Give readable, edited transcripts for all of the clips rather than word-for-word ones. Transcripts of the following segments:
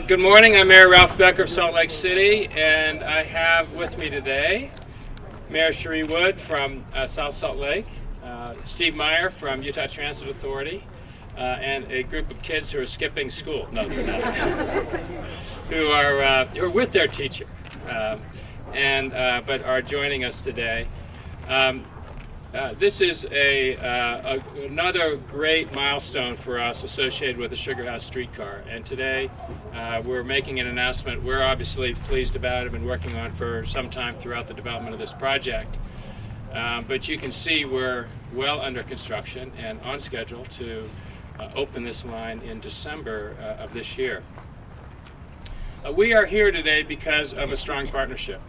Good morning. I'm Mayor Ralph Becker of Salt Lake City, and I have with me today Mayor Cheri from South Salt Lake, Steve Meyer from Utah Transit Authority, and a group of kids who are skipping school. No, they're not. who are with their teacher, but are joining us today. This is another great milestone for us associated with the Sugar House Streetcar, and today we're making an announcement we're obviously pleased about and been working on for some time throughout the development of this project. But you can see we're well under construction and on schedule to open this line in December of this year. We are here today because of a strong partnership.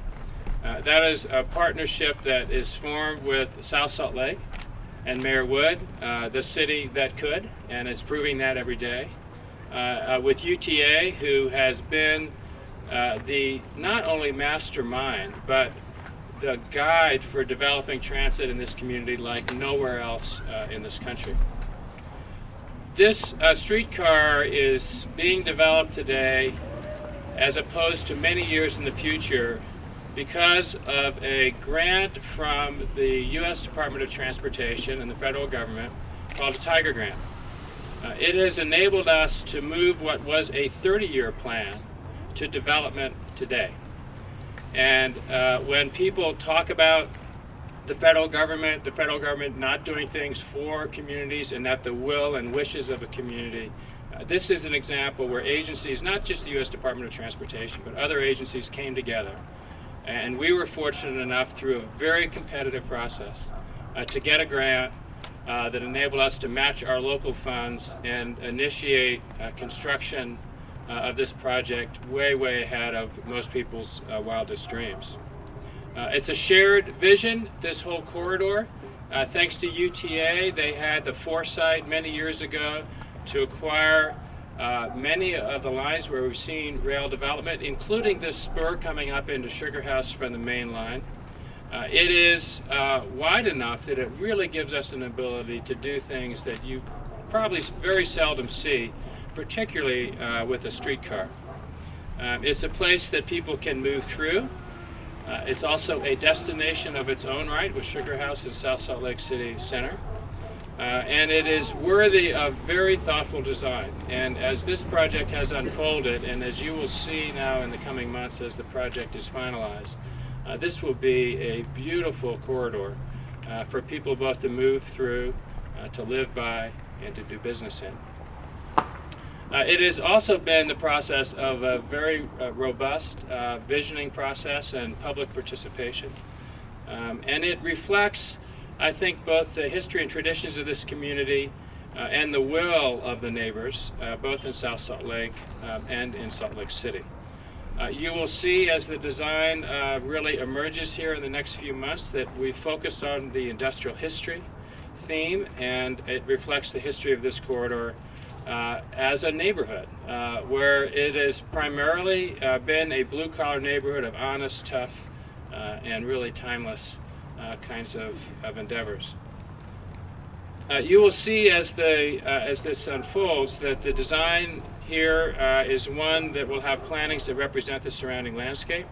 That is a partnership that is formed with South Salt Lake and Mayor Wood, the city that could, and is proving that every day. With UTA, who has been the not only mastermind, but the guide for developing transit in this community like nowhere else in this country. This streetcar is being developed today as opposed to many years in the future because of a grant from the U.S. Department of Transportation and the federal government called the Tiger Grant. It has enabled us to move what was a 30-year plan to development today. And when people talk about the federal government not doing things for communities and not the will and wishes of a community, this is an example where agencies, not just the U.S. Department of Transportation, but other agencies came together. And we were fortunate enough through a very competitive process to get a grant that enabled us to match our local funds and initiate construction of this project way ahead of most people's wildest dreams. It's a shared vision, this whole corridor. Thanks to UTA, they had the foresight many years ago to acquire many of the lines where we've seen rail development, including this spur coming up into Sugar House from the main line. It is wide enough that it really gives us an ability to do things that you probably very seldom see, particularly with a streetcar. It's a place that people can move through. It's also a destination of its own right with Sugar House in South Salt Lake City Center. And it is worthy of very thoughtful design. And as this project has unfolded, and as you will see now in the coming months as the project is finalized, this will be a beautiful corridor for people both to move through, to live by, and to do business in. It has also been the process of a very robust visioning process and public participation. And it reflects, I think, both the history and traditions of this community and the will of the neighbors, both in South Salt Lake and in Salt Lake City. You will see as the design really emerges here in the next few months that we focused on the industrial history theme, and it reflects the history of this corridor as a neighborhood where it has primarily been a blue-collar neighborhood of honest, tough, and really timeless kinds of endeavors. You will see as this unfolds that the design here is one that will have plantings that represent the surrounding landscape.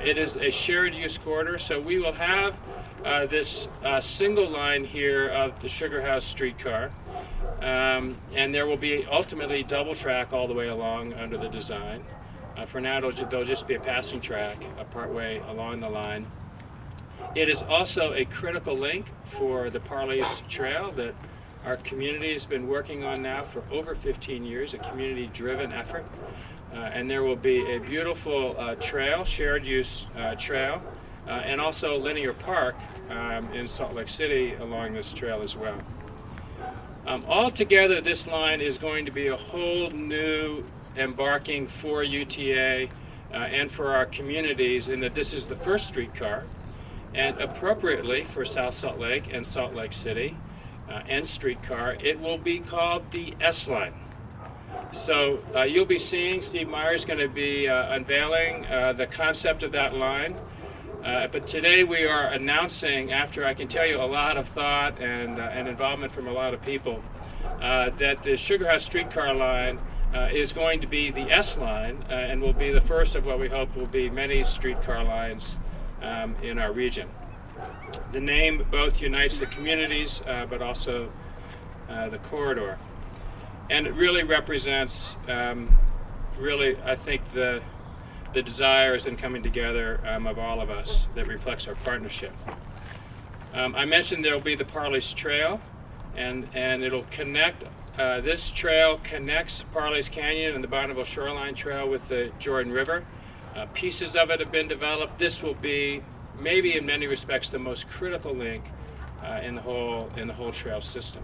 It is a shared use corridor, so we will have this single line here of the Sugar House streetcar, and there will be ultimately double track all the way along under the design. For now, there'll just be a passing track partway along the line. It is also a critical link for the Parley Trail that our community has been working on now for over 15 years, a community-driven effort. And there will be a beautiful trail, shared use trail, and also linear park in Salt Lake City along this trail as well. Altogether, this line is going to be a whole new embarking for UTA and for our communities, in that this is the first streetcar. And appropriately for South Salt Lake and Salt Lake City and streetcar, it will be called the S Line. So you'll be seeing, Steve Meyer is going to be unveiling the concept of that line. But today we are announcing, after I can tell you a lot of thought and involvement from a lot of people, that the Sugar House streetcar line is going to be the S line and will be the first of what we hope will be many streetcar lines in our region. The name both unites the communities but also the corridor. And it really represents, I think, the desires and coming together of all of us that reflects our partnership. I mentioned there will be the Parley's Trail, and it'll connect. This trail connects Parley's Canyon and the Bonneville Shoreline Trail with the Jordan River. Pieces of it have been developed. This will be, maybe in many respects, the most critical link in the whole trail system.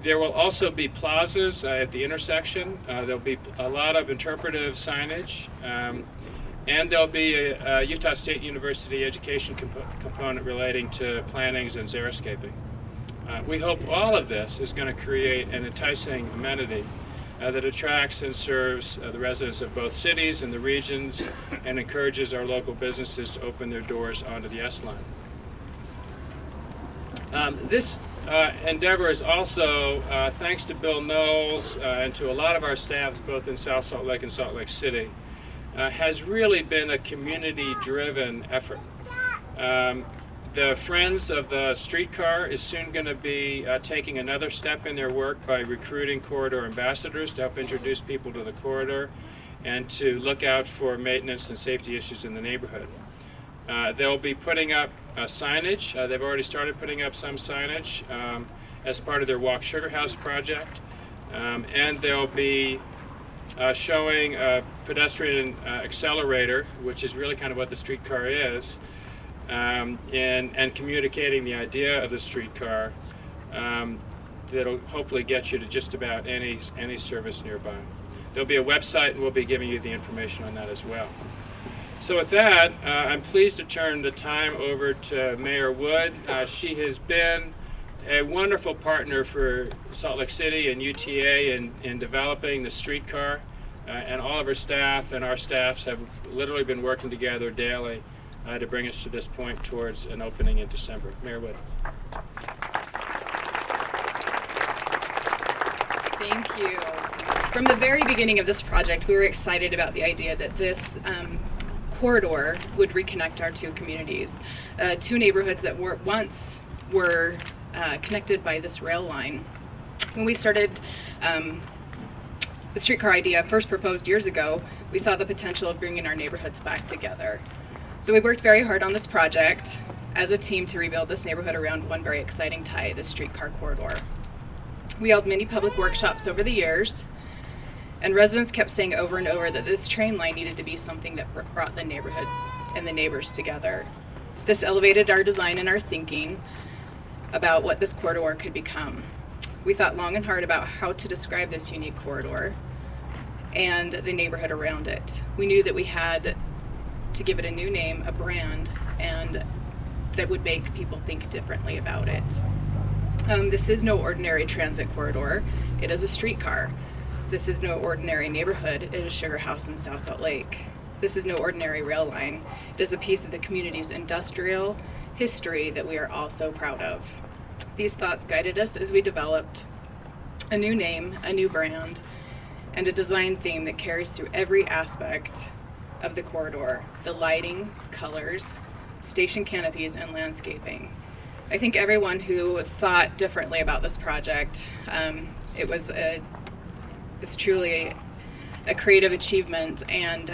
There will also be plazas at the intersection. There'll be a lot of interpretive signage, and there'll be a Utah State University education component relating to plantings and xeriscaping. We hope all of this is going to create an enticing amenity that attracts and serves the residents of both cities and the regions and encourages our local businesses to open their doors onto the S line. This endeavor is also, thanks to Bill Knowles and to a lot of our staffs both in South Salt Lake and Salt Lake City, has really been a community-driven effort. The Friends of the Streetcar is soon going to be taking another step in their work by recruiting corridor ambassadors to help introduce people to the corridor and to look out for maintenance and safety issues in the neighborhood. They'll be putting up signage. They've already started putting up some signage as part of their Walk Sugar House project. And they'll be showing a pedestrian accelerator, which is really kind of what the streetcar is, and communicating the idea of the streetcar that'll hopefully get you to just about any service nearby. There'll be a website, and we'll be giving you the information on that as well. So with that, I'm pleased to turn the time over to Mayor Wood. She has been a wonderful partner for Salt Lake City and UTA in developing the streetcar, and all of her staff and our staffs have literally been working together daily to bring us to this point towards an opening in December. Mayor Wood. Thank you. From the very beginning of this project, we were excited about the idea that this corridor would reconnect our two communities, two neighborhoods that once were connected by this rail line. When we started the streetcar idea, first proposed years ago, we saw the potential of bringing our neighborhoods back together. So we worked very hard on this project as a team to rebuild this neighborhood around one very exciting tie, the streetcar corridor. We held many public workshops over the years, and residents kept saying over and over that this train line needed to be something that brought the neighborhood and the neighbors together. This elevated our design and our thinking about what this corridor could become. We thought long and hard about how to describe this unique corridor and the neighborhood around it. We knew that we had to give it a new name, a brand, and that would make people think differently about it. This is no ordinary transit corridor. It is a streetcar. This is no ordinary neighborhood. It is Sugar House in South Salt Lake. This is no ordinary rail line. It is a piece of the community's industrial history that we are all so proud of. These thoughts guided us as we developed a new name, a new brand, and a design theme that carries through every aspect of the corridor: the lighting, colors, station canopies, and landscaping. I think everyone who thought differently about this project, it's truly a creative achievement, and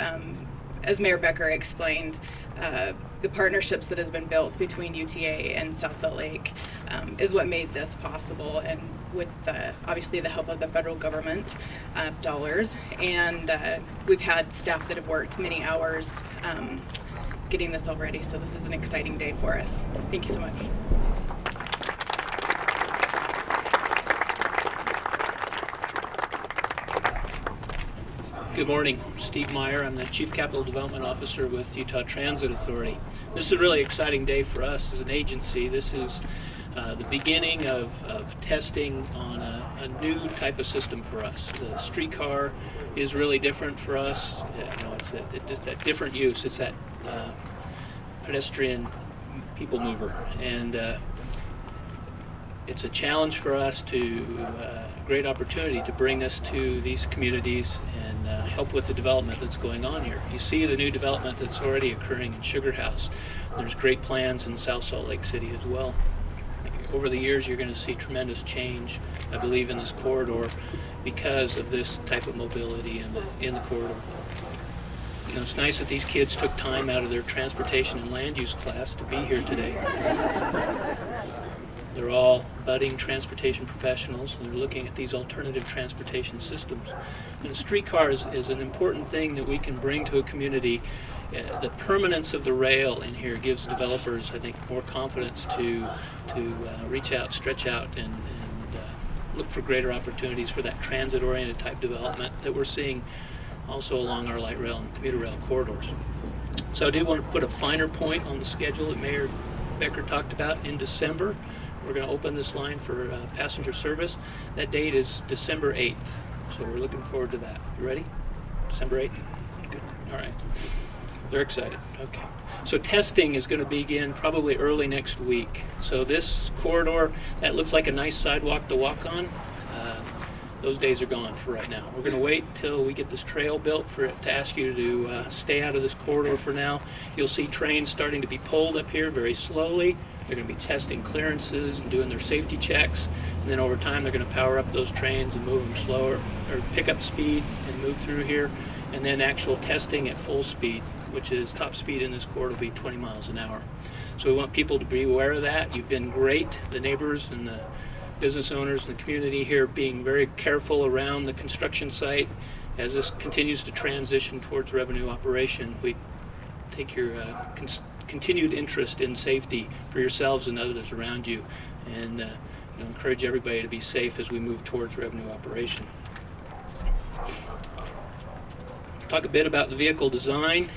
as Mayor Becker explained, the partnerships that has been built between UTA and South Salt Lake is what made this possible, and with obviously the help of the federal government dollars, and we've had staff that have worked many hours getting this all ready, so this is an exciting day for us. Thank you so much. Good morning, Steve Meyer. I'm the Chief Capital Development Officer with Utah Transit Authority. This is a really exciting day for us as an agency. This is the beginning of testing on a new type of system for us. The streetcar is really different for us. It's that different use. It's that pedestrian people mover. And it's a challenge for us to, great opportunity to bring this to these communities and help with the development that's going on here. You see the new development that's already occurring in Sugar House. There's great plans in South Salt Lake City as well. Over the years, you're going to see tremendous change, I believe, in this corridor because of this type of mobility in the corridor. You know, it's nice that these kids took time out of their transportation and land use class to be here today. They're all budding transportation professionals, and they're looking at these alternative transportation systems. And a streetcar is an important thing that we can bring to a community. The permanence of the rail in here gives developers, I think, more confidence to reach out, stretch out, and look for greater opportunities for that transit-oriented type development that we're seeing also along our light rail and commuter rail corridors. So I do want to put a finer point on the schedule that Mayor Becker talked about. In December, we're going to open this line for passenger service. That date is December 8th, so we're looking forward to that. You ready? December 8th? Good. All right. They're excited. Okay. So testing is going to begin probably early next week. So this corridor, that looks like a nice sidewalk to walk on. Those days are gone for right now. We're going to wait till we get this trail built for it to ask you to stay out of this corridor for now. You'll see trains starting to be pulled up here very slowly. They're going to be testing clearances and doing their safety checks. And then over time, they're going to power up those trains and move them slower, or pick up speed and move through here. And then actual testing at full speed, which is top speed in this corridor will be 20 miles an hour. So we want people to be aware of that. You've been great, the neighbors and the business owners in the community here, being very careful around the construction site. As this continues to transition towards revenue operation, we take your continued interest in safety for yourselves and others around you, and encourage everybody to be safe as we move towards revenue operation. Talk a bit about the vehicle design.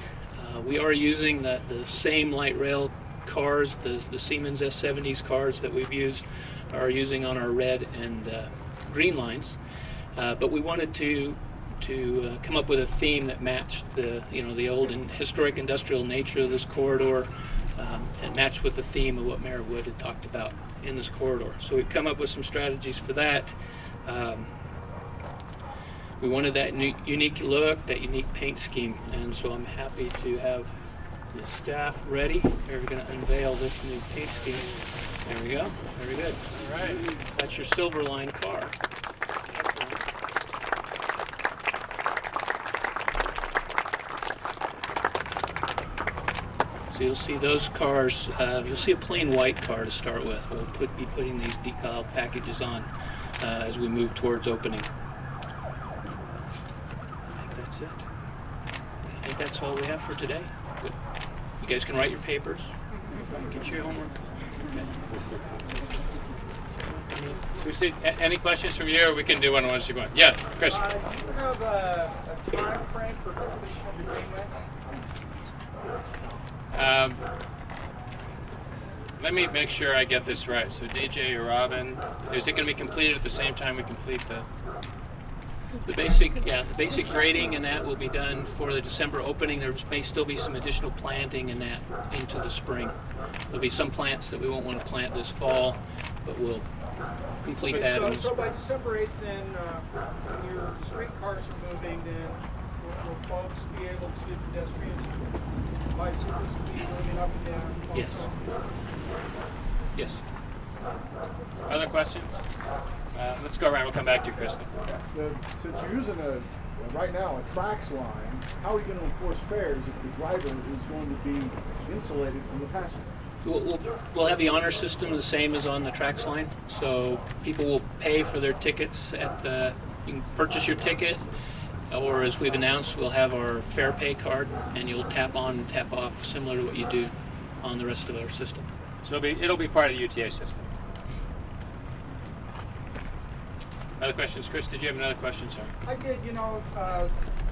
We are using the same light rail cars, the Siemens S70s cars that we've used, are using on our red and green lines, but we wanted to come up with a theme that matched the old and historic industrial nature of this corridor, and matched with the theme of what Mayor Wood had talked about in this corridor. So we've come up with some strategies for that. We wanted that unique look, that unique paint scheme, and so I'm happy to have the staff ready. They're going to unveil this new paint scheme. There we go. Very good. All right. That's your silver line car. So you'll see those cars, you'll see a plain white car to start with. We'll be putting these decal packages on as we move towards opening. I think that's it. I think that's all we have for today. Good. You guys can write your papers. Get your homework. Okay. So we see any questions from you, or we can do one once you want. Yeah, Chris. Do you have a time frame for completion of the greenway? Let me make sure I get this right. So DJ or Robin, is it going to be completed at the same time we complete the basic grading, and that will be done for the December opening. There may still be some additional planting in that into the spring. There'll be some plants that we won't want to plant this fall, but we'll complete that. So by December 8th, then, when your streetcars are moving, then will folks be able to, pedestrians, bicycles be moving up and down? Yes. Yes. Other questions? Let's go around. We'll come back to you, Chris. Since you're using right now a tracks line, how are you going to enforce fares if the driver is going to be insulated from the passenger? We'll have the honor system the same as on the tracks line. So people will pay for their tickets you can purchase your ticket, or as we've announced, we'll have our fare pay card, and you'll tap on and tap off similar to what you do on the rest of our system. So it'll be part of the UTA system. Other questions? Chris, did you have another question, sir? I did,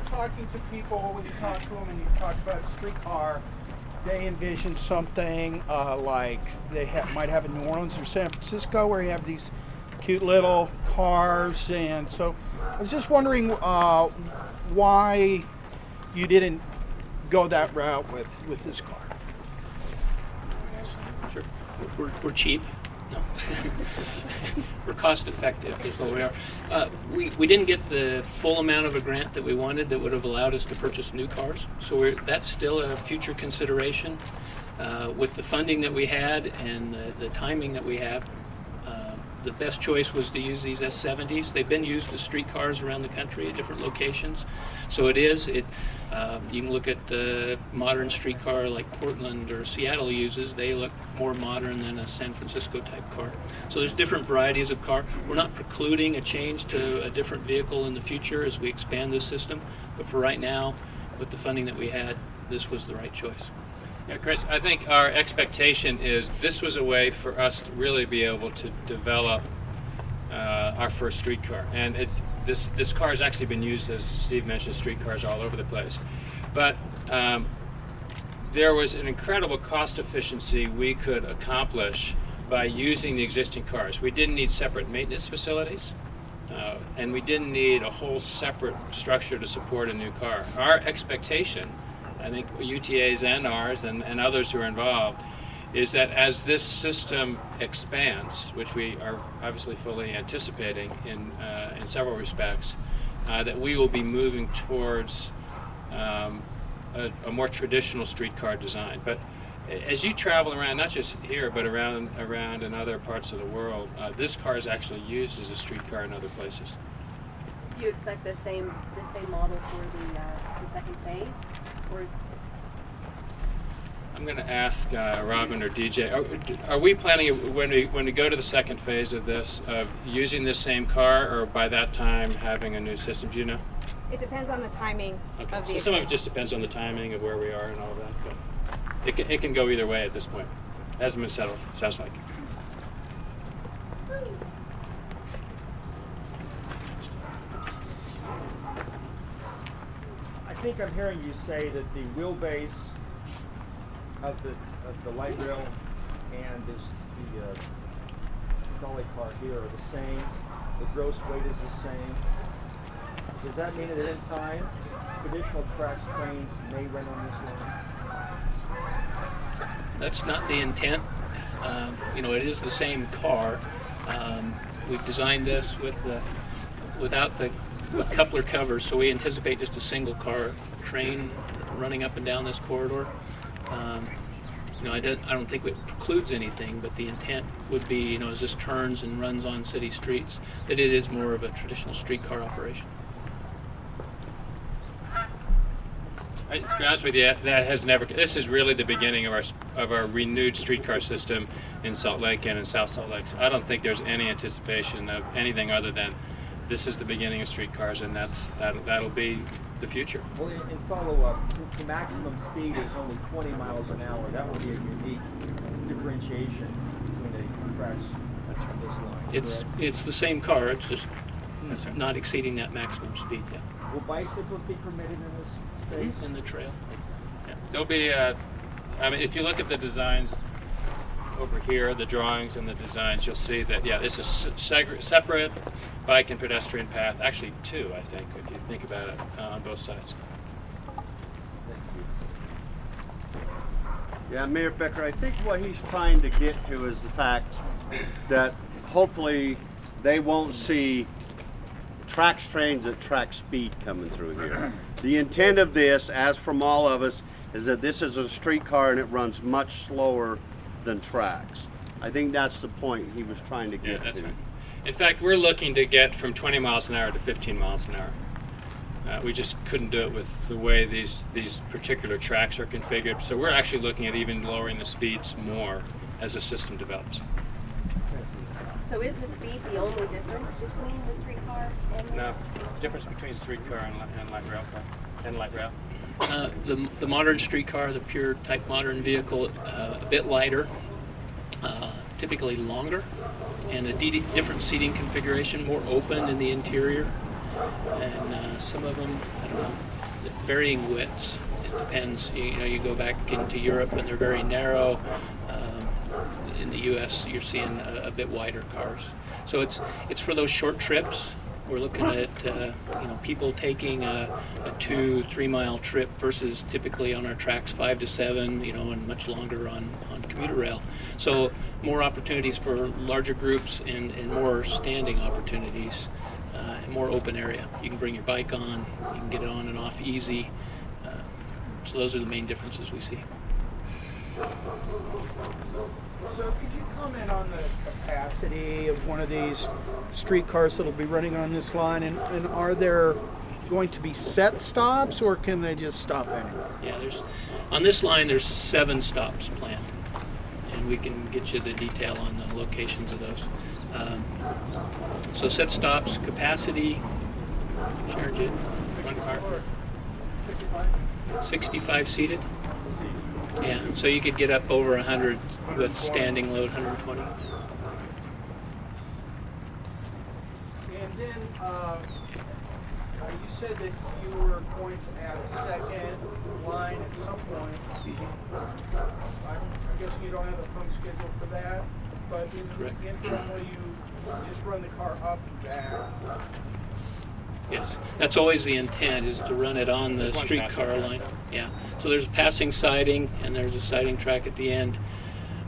talking to people, when you talk to them and you talk about streetcar, they envision something like they might have in New Orleans or San Francisco, where you have these cute little cars. And so I was just wondering why you didn't go that route with this car. Sure. We're cheap. No. We're cost effective is what we are. We didn't get the full amount of a grant that we wanted that would have allowed us to purchase new cars. So that's still a future consideration. With the funding that we had and the timing that we have, the best choice was to use these S70s. They've been used as streetcars around the country at different locations. So you can look at the modern streetcar like Portland or Seattle uses. They look more modern than a San Francisco type car. So there's different varieties of car. We're not precluding a change to a different vehicle in the future as we expand this system. But for right now, with the funding that we had, this was the right choice. Yeah, Chris, I think our expectation is this was a way for us to really be able to develop our first streetcar. And this car has actually been used, as Steve mentioned, streetcars all over the place. But there was an incredible cost efficiency we could accomplish by using the existing cars. We didn't need separate maintenance facilities, and we didn't need a whole separate structure to support a new car. Our expectation, I think UTA's and ours and others who are involved, is that as this system expands, which we are obviously fully anticipating in several respects, that we will be moving towards a more traditional streetcar design. But as you travel around, not just here, but around in other parts of the world, this car is actually used as a streetcar in other places. Do you expect the same model for the second phase? I'm going to ask Robin or DJ. Are we planning when we go to the second phase of this, using this same car, or by that time having a new system? Do you know? It depends on the timing Okay. of the So some of it just depends on the timing of where we are and all of that. But it can go either way at this point. Hasn't been settled. Sounds like. I think I'm hearing you say that the wheelbase of the light rail and the trolley car here are the same. The gross weight is the same. Does that mean that in time, traditional tracks trains may run on this line? That's not the intent. It is the same car. We've designed this with coupler covers, so we anticipate just a single car train running up and down this corridor. I don't think it precludes anything, but the intent would be, as this turns and runs on city streets, that it is more of a traditional streetcar operation. To be honest with you, that has never. This is really the beginning of our renewed streetcar system in Salt Lake and in South Salt Lake. So I don't think there's any anticipation of anything other than this is the beginning of streetcars, and that'll be the future. Well, in follow-up, since the maximum speed is only 20 miles an hour, that would be a unique differentiation between the tracks on this line. It's the same car. It's just not exceeding that maximum speed. Yeah. Will bicycles be permitted in this space? In the trail. Yeah. There'll be. If you look at the designs over here, the drawings and the designs, you'll see that it's a separate bike and pedestrian path. Actually, two, I think, if you think about it, on both sides. Yeah, Mayor Becker, I think what he's trying to get to is the fact that hopefully they won't see tracks trains at track speed coming through here. The intent of this, as from all of us, is that this is a streetcar and it runs much slower than tracks. I think that's the point he was trying to get that's to. right. In fact, we're looking to get from 20 miles an hour to 15 miles an hour. We just couldn't do it with the way these particular tracks are configured. So we're actually looking at even lowering the speeds more as the system develops. So is the speed the only difference between the streetcar and the... No, difference between streetcar and light rail car and light rail. The modern streetcar, the pure type modern vehicle, a bit lighter, typically longer, and a different seating configuration, more open in the interior, and some of them, I don't know, varying widths. It depends. You go back into Europe and they're very narrow. In the U.S., you're seeing a bit wider cars. So it's for those short trips We're looking at people taking a 2-3 mile trip versus typically on our tracks 5 to 7, and much longer on commuter rail. So more opportunities for larger groups and more standing opportunities, and more open area. You can bring your bike on, you can get it on and off easy. So those are the main differences we see. So could you comment on the capacity of one of these streetcars that'll be running on this line, and are there going to be set stops, or can they just stop anywhere? Yeah, on this line there's 7 stops planned, and we can get you the detail on the locations of those. So set stops, capacity, charge it, one car, 65 seated. Yeah, so you could get up over 100 with standing load, 120. And then you said that you were going to add a second line at some point. I'm guessing you don't have a firm schedule for that, but in the interim, will you just run the car up and back? Yes, that's always the intent, is to run it on the streetcar line. Yeah, so there's a passing siding and there's a siding track at the end.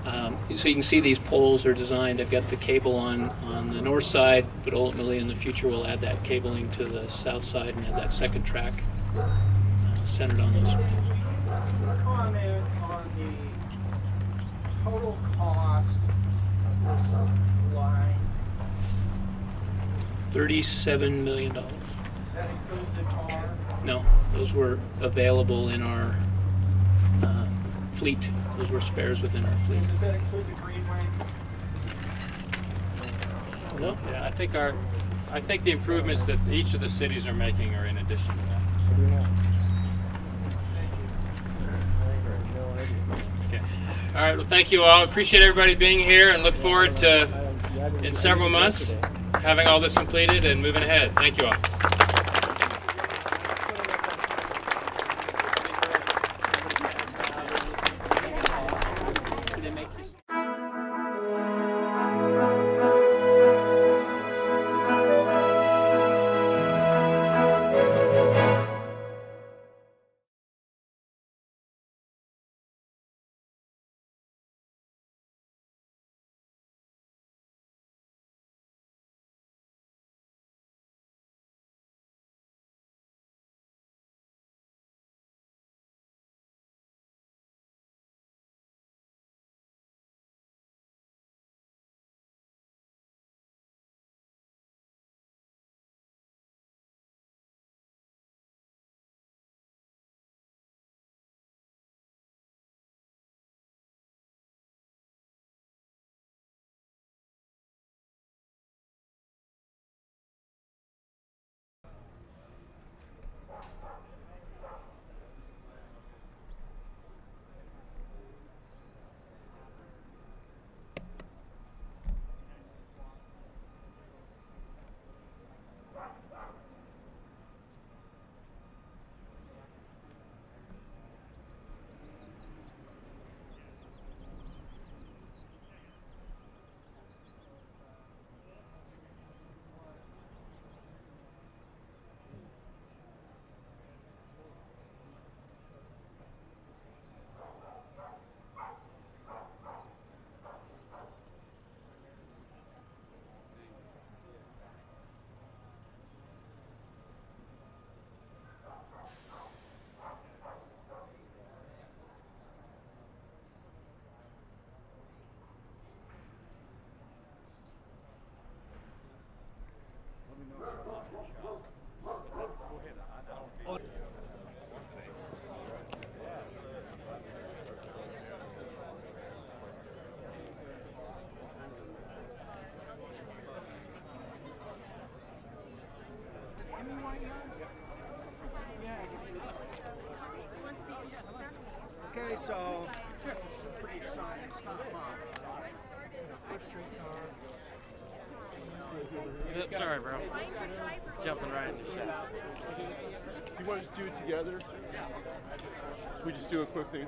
So you can see these poles are designed. They've got the cable on the north side, but ultimately in the future we'll add that cabling to the south side and have that second track centered on those. Comment on the total cost of this line. $37 million. Does that include the car? No, those were available in our fleet. Those were spares within our fleet. Does that include the greenway? No. Yeah, I think the improvements that each of the cities are making are in addition to that. Okay. All right. Well, thank you all. Appreciate everybody being here, and look forward to in several months having all this completed and moving ahead. Thank you all. Okay, so this is a pretty exciting stuff, huh? It's alright, bro. It's jumping right into shit. You want to just do it together? Should we just do a quick thing?